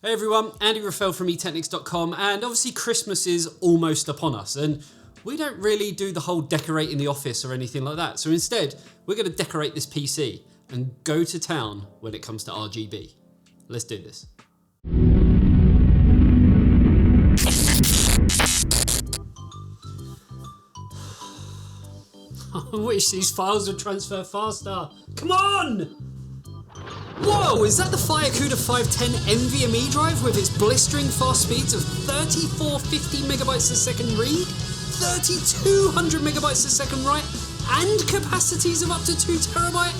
Hey everyone, Andy Rafael from eTeknix.com, and obviously Christmas is almost upon us, and we don't really do the whole decorating the office or anything like that. So instead, we're going to decorate this PC and go to town when it comes to RGB. Let's do this. I wish these files would transfer faster. Come on! Whoa, is that the FireCuda 510 NVMe drive with its blistering fast speeds of 3450 megabytes a second read, 3200 megabytes a second write, and capacities of up to 2 terabyte?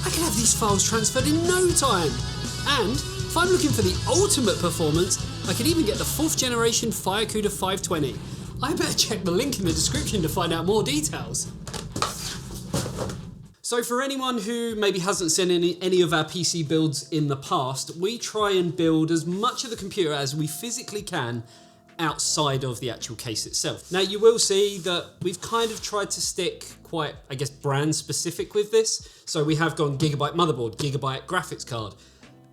I can have these files transferred in no time. And if I'm looking for the ultimate performance, I can even get the 4th generation FireCuda 520. I better check the link in the description to find out more details. So for anyone who maybe hasn't seen any of our PC builds in the past, we try and build as much of the computer as we physically can outside of the actual case itself. Now you will see that we've kind of tried to stick quite, I guess, brand specific with this. So we have gone Gigabyte motherboard, Gigabyte graphics card.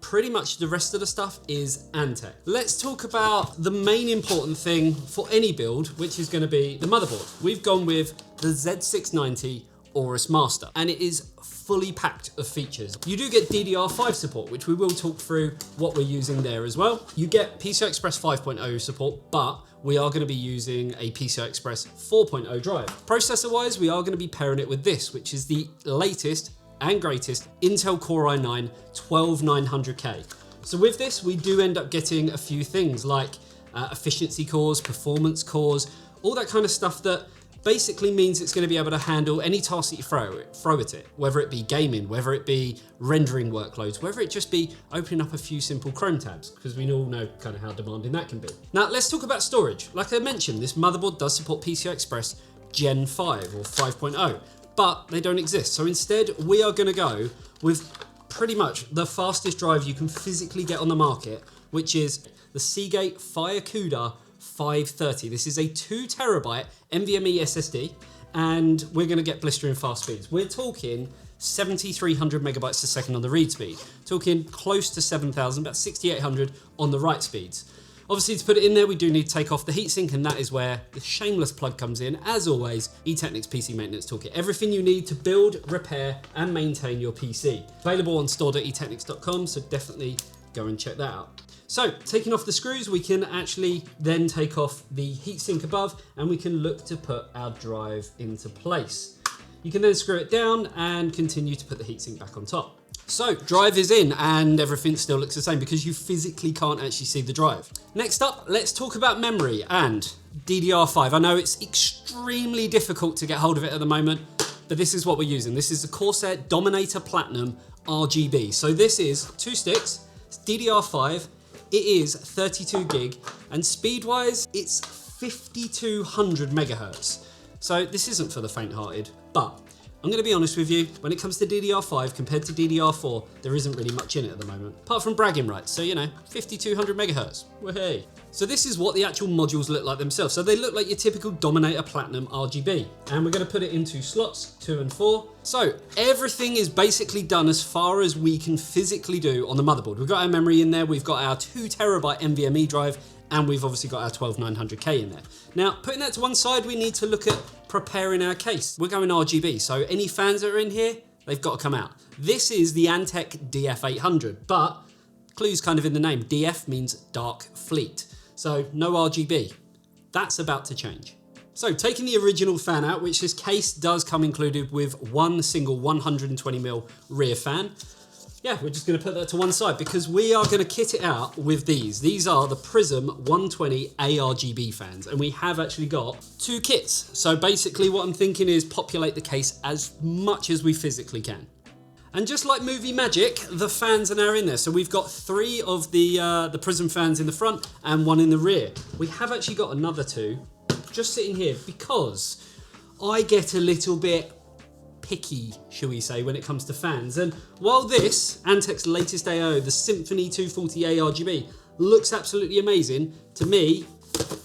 Pretty much the rest of the stuff is Antec. Let's talk about the main important thing for any build, which is going to be the motherboard. We've gone with the Z690 Aorus Master, and it is fully packed of features. You do get DDR5 support, which we will talk through what we're using there as well. You get PCI Express 5.0 support, but we are going to be using a PCI Express 4.0 drive. Processor wise, we are going to be pairing it with this, which is the latest and greatest Intel Core i9 12900K. So with this, we do end up getting a few things like efficiency cores, performance cores, all that kind of stuff that basically means it's going to be able to handle any task that you throw at it, whether it be gaming, whether it be rendering workloads, whether it just be opening up a few simple Chrome tabs, because we all know kind of how demanding that can be. Now let's talk about storage. Like I mentioned, this motherboard does support PCI Express Gen 5 or 5.0, but they don't exist. So instead, we are going to go with pretty much the fastest drive you can physically get on the market, which is the Seagate FireCuda 530. This is a 2 terabyte NVMe SSD, and we're going to get blistering fast speeds. We're talking 7,300 megabytes a second on the read speed, talking close to 7,000, about 6,800 on the write speeds. Obviously, to put it in there, we do need to take off the heatsink, and that is where the shameless plug comes in. As always, eTeknix PC Maintenance Toolkit. Everything you need to build, repair, and maintain your PC. Available on store.eteknix.com, so definitely go and check that out. So, taking off the screws, we can actually then take off the heatsink above, and we can look to put our drive into place. You can then screw it down and continue to put the heatsink back on top. So, drive is in, and everything still looks the same because you physically can't actually see the drive. Next up, let's talk about memory and DDR5. I know it's extremely difficult to get hold of it at the moment, but this is what we're using. This is the Corsair Dominator Platinum RGB. So this is 2 sticks, it's DDR5, it is 32 gig, and speed-wise, it's 5,200 megahertz. So this isn't for the faint-hearted, but I'm going to be honest with you, when it comes to DDR5 compared to DDR4, there isn't really much in it at the moment, apart from bragging rights. So, you know, 5,200 megahertz, woohoo. So this is what the actual modules look like themselves. So they look like your typical Dominator Platinum RGB, and we're going to put it into slots 2 and 4. So everything is basically done as far as we can physically do on the motherboard. We've got our memory in there, we've got our 2 terabyte NVMe drive, and we've obviously got our 12900K in there. Now, putting that to one side, we need to look at preparing our case. We're going RGB, so any fans that are in here, they've got to come out. This is the Antec DF800, but clue's kind of in the name. DF means dark fleet, so no RGB. That's about to change. So taking the original fan out, which this case does come included with one single 120mm rear fan, yeah, we're just going to put that to one side because we are going to kit it out with these. These are the Prism 120 ARGB fans, and we have actually got 2 kits. So basically what I'm thinking is populate the case as much as we physically can. And just like movie magic, the fans are now in there. So we've got 3 of the Prism fans in the front and 1 in the rear. We have actually got another 2 just sitting here because I get a little bit picky, shall we say, when it comes to fans. And while this, Antec's latest AO, the Symphony 240 ARGB, looks absolutely amazing, to me,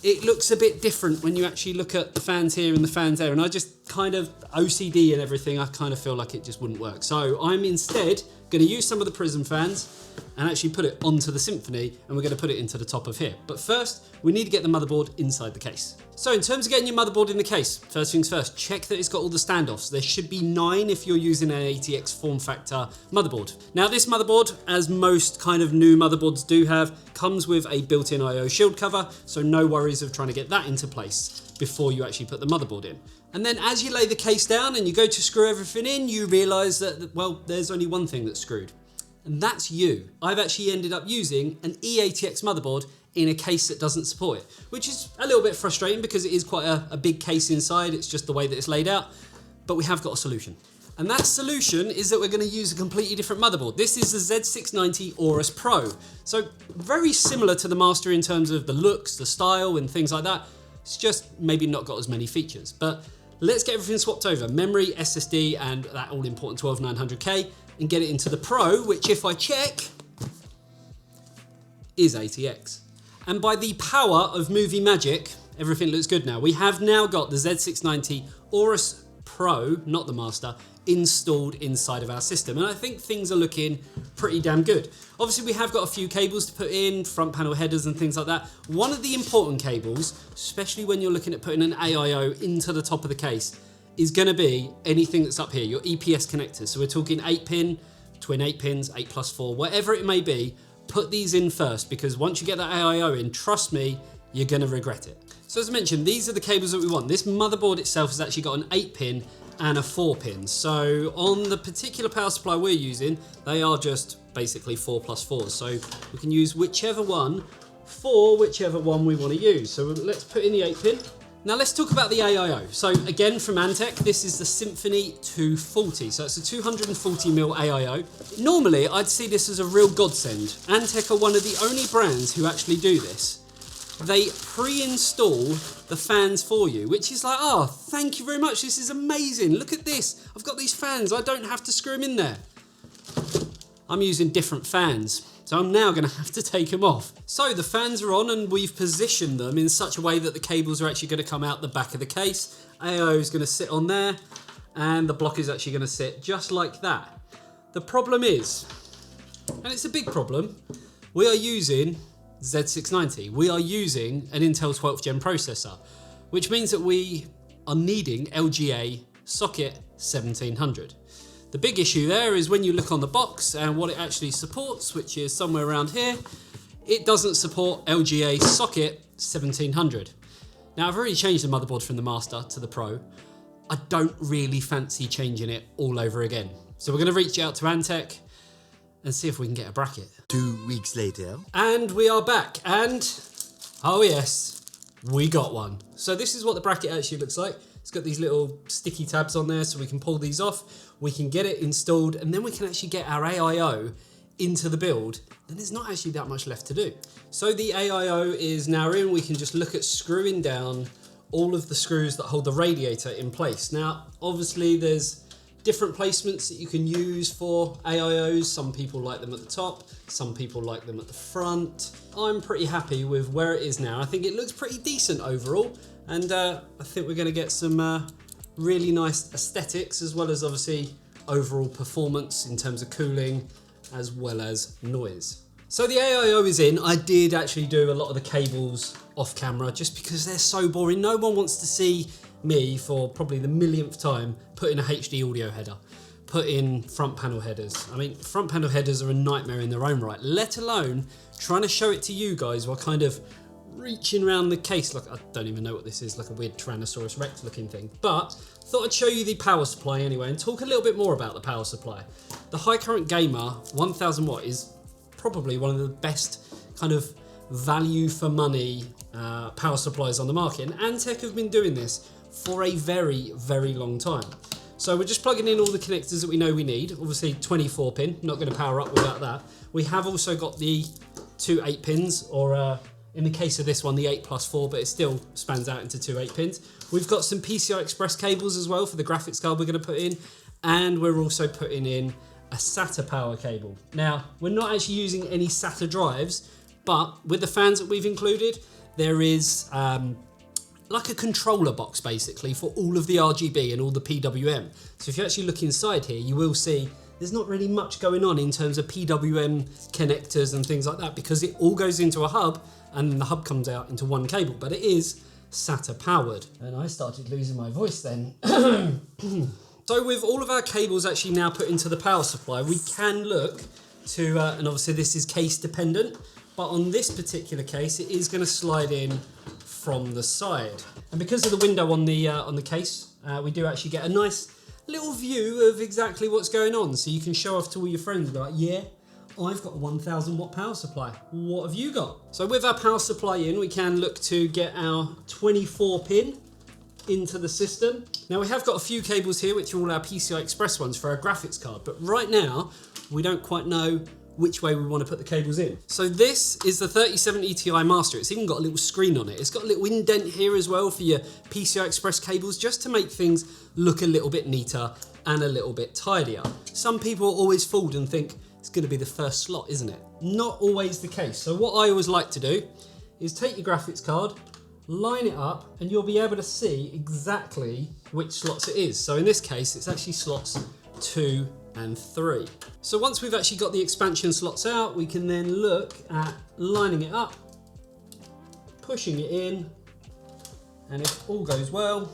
it looks a bit different when you actually look at the fans here and the fans there, and I just kind of OCD and everything, I kind of feel like it just wouldn't work. So I'm instead going to use some of the Prism fans and actually put it onto the Symphony, and we're going to put it into the top of here. But first, we need to get the motherboard inside the case. So in terms of getting your motherboard in the case, first things first, check that it's got all the standoffs. There should be 9 if you're using an ATX form factor motherboard. Now this motherboard, as most kind of new motherboards do have, comes with a built-in IO shield cover, so no worries of trying to get that into place before you actually put the motherboard in. And then as you lay the case down and you go to screw everything in, you realise that, well, there's only one thing that's screwed, and that's you. I've actually ended up using an eATX motherboard in a case that doesn't support it, which is a little bit frustrating because it is quite a big case inside. It's just the way that it's laid out, but we have got a solution. And that solution is that we're going to use a completely different motherboard. This is the Z690 Aorus Pro. So very similar to the Master in terms of the looks, the style and things like that. It's just maybe not got as many features, but let's get everything swapped over. Memory, SSD, and that all important 12900K, and get it into the Pro, which if I check, is ATX. And by the power of movie magic, everything looks good now. We have now got the Z690 Aorus Pro, not the Master, installed inside of our system. And I think things are looking pretty damn good. Obviously we have got a few cables to put in, front panel headers and things like that. One of the important cables, especially when you're looking at putting an AIO into the top of the case, is going to be anything that's up here, your EPS connectors. So we're talking 8-pin, twin 8 pins, 8+4, whatever it may be. Put these in first, because once you get that AIO in, trust me, you're going to regret it. So as I mentioned, these are the cables that we want. This motherboard itself has actually got an 8-pin and a 4-pin. So on the particular power supply we're using, they are just basically 4+4s. So we can use whichever one for whichever one we want to use. So let's put in the 8-pin. Now let's talk about the AIO. So again, from Antec, this is the Symphony 240. So it's a 240mm AIO. Normally, I'd see this as a real godsend. Antec are one of the only brands who actually do this. They pre-install the fans for you, which is like, oh, thank you very much. This is amazing. Look at this. I've got these fans. I don't have to screw them in there. I'm using different fans, so I'm now going to have to take them off. So the fans are on, and we've positioned them in such a way that the cables are actually going to come out the back of the case. AIO is going to sit on there, and the block is actually going to sit just like that. The problem is, and it's a big problem, we are using Z690. We are using an Intel 12th gen processor, which means that we are needing LGA socket 1700. The big issue there is when you look on the box and what it actually supports, which is somewhere around here, it doesn't support LGA socket 1700. Now I've already changed the motherboard from the Master to the Pro. I don't really fancy changing it all over again. So we're going to reach out to Antec and see if we can get a bracket. 2 weeks later. And we are back, and oh yes, we got one. So this is what the bracket actually looks like. It's got these little sticky tabs on there, so we can pull these off. We can get it installed, and then we can actually get our AIO into the build, and there's not actually that much left to do. So the AIO is now in. We can just look at screwing down all of the screws that hold the radiator in place. Now, obviously there's different placements that you can use for AIOs. Some people like them at the top, some people like them at the front. I'm pretty happy with where it is now. I think it looks pretty decent overall, and I think we're going to get some really nice aesthetics, as well as obviously overall performance in terms of cooling as well as noise. So the AIO is in. I did actually do a lot of the cables off camera just because they're so boring. No one wants to see me for probably the millionth time put in a HD audio header, put in front panel headers. I mean, front panel headers are a nightmare in their own right, let alone trying to show it to you guys while kind of reaching around the case like, I don't even know what this is, like a weird Tyrannosaurus Rex looking thing. But thought I'd show you the power supply anyway and talk a little bit more about the power supply. The High Current Gamer 1000 watt is probably one of the best kind of value for money power supplies on the market, and Antec have been doing this for a very, very long time. So we're just plugging in all the connectors that we know we need. Obviously 24 pin, not going to power up without that. We have also got the 2 8-pins, or in the case of this one, the 8+4, but it still spans out into 2 8-pins. We've got some PCI Express cables as well for the graphics card we're going to put in, and we're also putting in a SATA power cable. Now, we're not actually using any SATA drives, but with the fans that we've included, there is like a controller box basically for all of the RGB and all the PWM. So if you actually look inside here, you will see there's not really much going on in terms of PWM connectors and things like that, because it all goes into a hub and then the hub comes out into one cable, but it is SATA powered. And I started losing my voice then. So with all of our cables actually now put into the power supply, we can look to, and obviously this is case dependent, but on this particular case, it is going to slide in from the side. And because of the window on the case, we do actually get a nice little view of exactly what's going on. So you can show off to all your friends and be like, yeah, I've got a 1000 watt power supply. What have you got? So with our power supply in, we can look to get our 24 pin into the system. Now we have got a few cables here, which are all our PCI Express ones for our graphics card, but right now we don't quite know which way we want to put the cables in. So this is the 3070 Ti Master. It's even got a little screen on it. It's got a little indent here as well for your PCI Express cables, just to make things look a little bit neater and a little bit tidier. Some people are always fooled and think it's going to be the first slot, isn't it? Not always the case. So what I always like to do is take your graphics card, line it up, and you'll be able to see exactly which slots it is. So in this case, it's actually slots 2 and 3. So once we've actually got the expansion slots out, we can then look at lining it up, pushing it in, and if all goes well,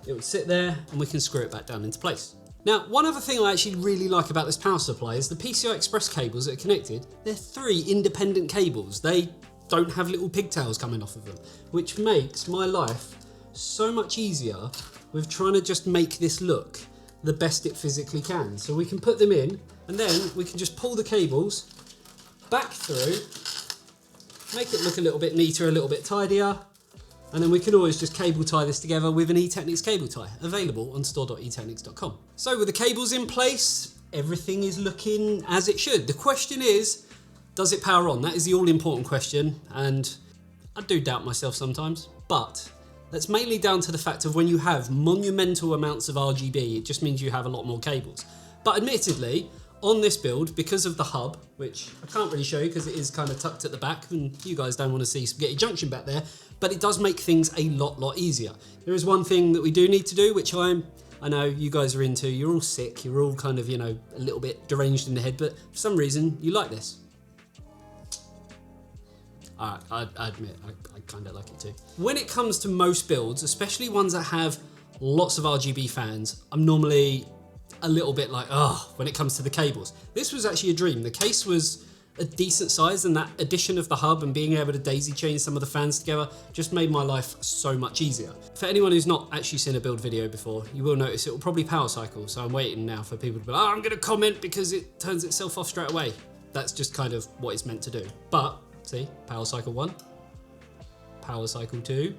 it would sit there and we can screw it back down into place. Now, one other thing I actually really like about this power supply is the PCI Express cables that are connected. They're 3 independent cables. They don't have little pigtails coming off of them, which makes my life so much easier with trying to just make this look the best it physically can. So we can put them in and then we can just pull the cables back through, make it look a little bit neater, a little bit tidier, and then we can always just cable tie this together with an eTeknix cable tie, available on store.eteknix.com. So with the cables in place, everything is looking as it should. The question is, does it power on? That is the all important question, and I do doubt myself sometimes, but that's mainly down to the fact of when you have monumental amounts of RGB, it just means you have a lot more cables. But admittedly, on this build, because of the hub, which I can't really show you because it is kind of tucked at the back and you guys don't want to see spaghetti junction back there, but it does make things a lot easier. There is one thing that we do need to do, which I know you guys are into. You're all sick, you're all kind of, you know, a little bit deranged in the head, but for some reason you like this. I admit, I kind of like it too. When it comes to most builds, especially ones that have lots of RGB fans, I'm normally a little bit like, oh, when it comes to the cables. This was actually a dream. The case was a decent size, and that addition of the hub and being able to daisy chain some of the fans together just made my life so much easier. For anyone who's not actually seen a build video before, you will notice it will probably power cycle. So I'm waiting now for people to be like, oh, I'm going to comment because it turns itself off straight away. That's just kind of what it's meant to do. But see, power cycle 1, power cycle 2,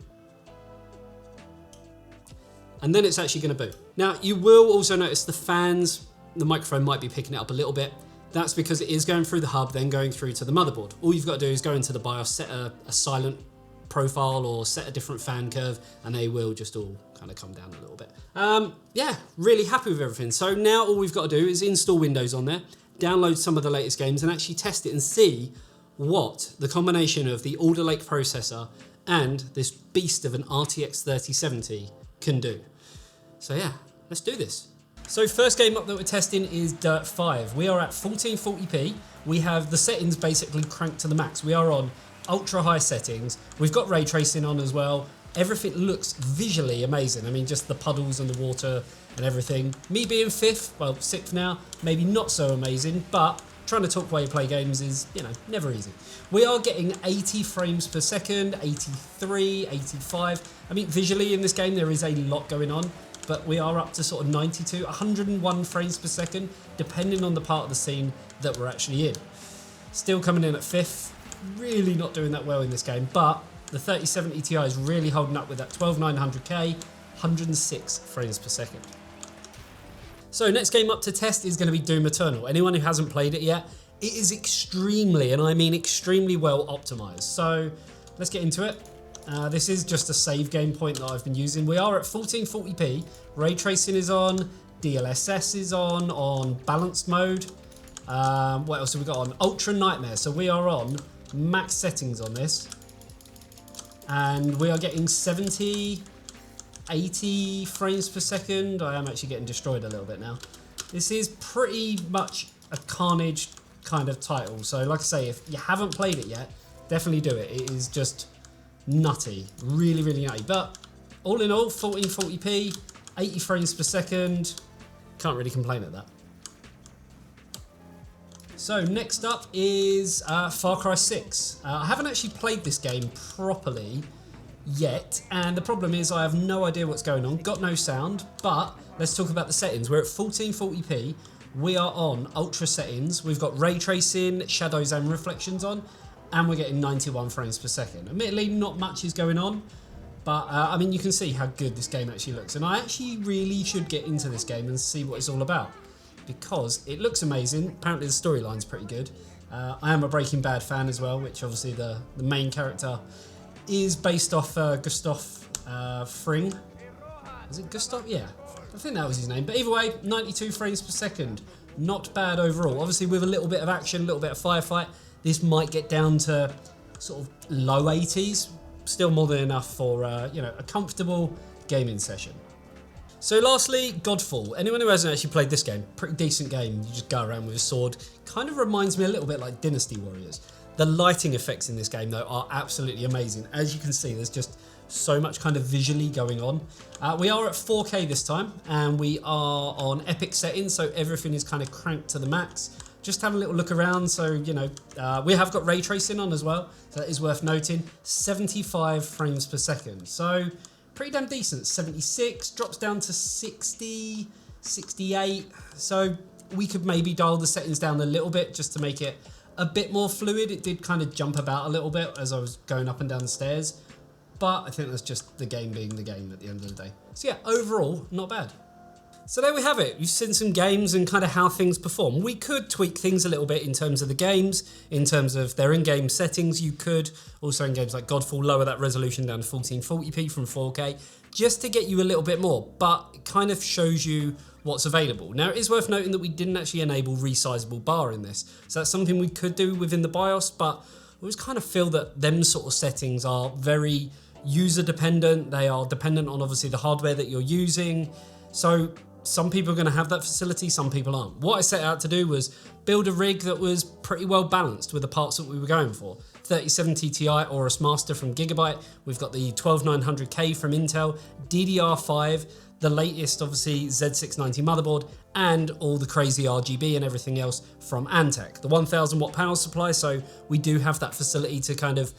and then it's actually going to boot. Now, you will also notice the fans, the microphone might be picking it up a little bit. That's because it is going through the hub, then going through to the motherboard. All you've got to do is go into the BIOS, set a silent profile or set a different fan curve, and they will just all kind of come down a little bit. Yeah, really happy with everything. So now all we've got to do is install Windows on there, download some of the latest games, and actually test it and see what the combination of the Alder Lake processor and this beast of an RTX 3070 can do. So yeah, let's do this. So first game up that we're testing is Dirt 5. We are at 1440p. We have the settings basically cranked to the max. We are on ultra high settings. We've got ray tracing on as well. Everything looks visually amazing. I mean, just the puddles and the water and everything. Me being sixth now, maybe not so amazing, but trying to talk while you play games is, you know, never easy. We are getting 80 frames per second, 83, 85. I mean, visually in this game, there is a lot going on, but we are up to sort of 92, 101 frames per second, depending on the part of the scene that we're actually in. Still coming in at 5th, really not doing that well in this game, but the 3070 Ti is really holding up with that 12900K, 106 frames per second. So next game up to test is going to be Doom Eternal. Anyone who hasn't played it yet, it is extremely, and I mean extremely well optimized. So let's get into it. This is just a save game point that I've been using. We are at 1440p, ray tracing is on, DLSS is on balanced mode. What else have we got on? Ultra Nightmare. So we are on max settings on this. and we are getting 70, 80 frames per second. I am actually getting destroyed a little bit now. This is pretty much a carnage kind of title. So like I say, if you haven't played it yet, definitely do it. It is just nutty, really, really nutty. But all in all, 1440p, 80 frames per second. Can't really complain at that. So next up is Far Cry 6. I haven't actually played this game properly yet, and the problem is I have no idea what's going on, got no sound, but let's talk about the settings. We're at 1440p, we are on ultra settings, we've got ray tracing, shadows and reflections on, and we're getting 91 frames per second. Admittedly, not much is going on, but I mean, you can see how good this game actually looks, and I actually really should get into this game and see what it's all about, because it looks amazing. Apparently the storyline's pretty good. I am a Breaking Bad fan as well, which obviously the main character is based off Gustav Fring. Is it Gustav? Yeah, I think that was his name. But either way, 92 frames per second. Not bad overall. Obviously with a little bit of action, a little bit of firefight, this might get down to sort of low 80s. Still more than enough for you know, a comfortable gaming session. So lastly, Godfall. Anyone who hasn't actually played this game, pretty decent game. You just go around with a sword. Kind of reminds me a little bit like Dynasty Warriors. The lighting effects in this game though are absolutely amazing. As you can see, there's just so much kind of visually going on. We are at 4K this time, and we are on epic settings, so everything is kind of cranked to the max. Just have a little look around, so you know, we have got ray tracing on as well, so that is worth noting. 75 frames per second, so pretty damn decent. 76, drops down to 60, 68, so we could maybe dial the settings down a little bit just to make it a bit more fluid. It did kind of jump about a little bit as I was going up and down the stairs, but I think that's just the game being the game at the end of the day. So yeah, overall, not bad. So there we have it. You've seen some games and kind of how things perform. We could tweak things a little bit in terms of the games, in terms of their in-game settings. You could also in games like Godfall lower that resolution down to 1440p from 4K just to get you a little bit more, but it kind of shows you what's available. Now it is worth noting that we didn't actually enable resizable bar in this. So that's something we could do within the BIOS, but we just kind of feel that them sort of settings are very user dependent. They are dependent on obviously the hardware that you're using. So some people are going to have that facility, some people aren't. What I set out to do was build a rig that was pretty well balanced with the parts that we were going for. 3070 Ti Aorus Master from Gigabyte. We've got the 12900K from Intel, DDR5, the latest obviously Z690 motherboard, and all the crazy RGB and everything else from Antec. The 1000 watt power supply, so we do have that facility to kind of,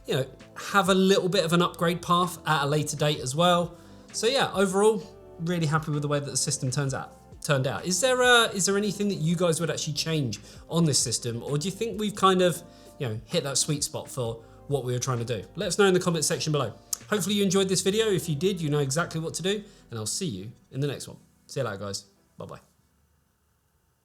you know, have a little bit of an upgrade path at a later date as well. So yeah, overall, really happy with the way that the system turned out. Is there anything that you guys would actually change on this system, or do you think we've kind of, you know, hit that sweet spot for what we were trying to do? Let us know in the comment section below. Hopefully you enjoyed this video. If you did, you know exactly what to do, and I'll see you in the next one. See you later, guys. Bye bye.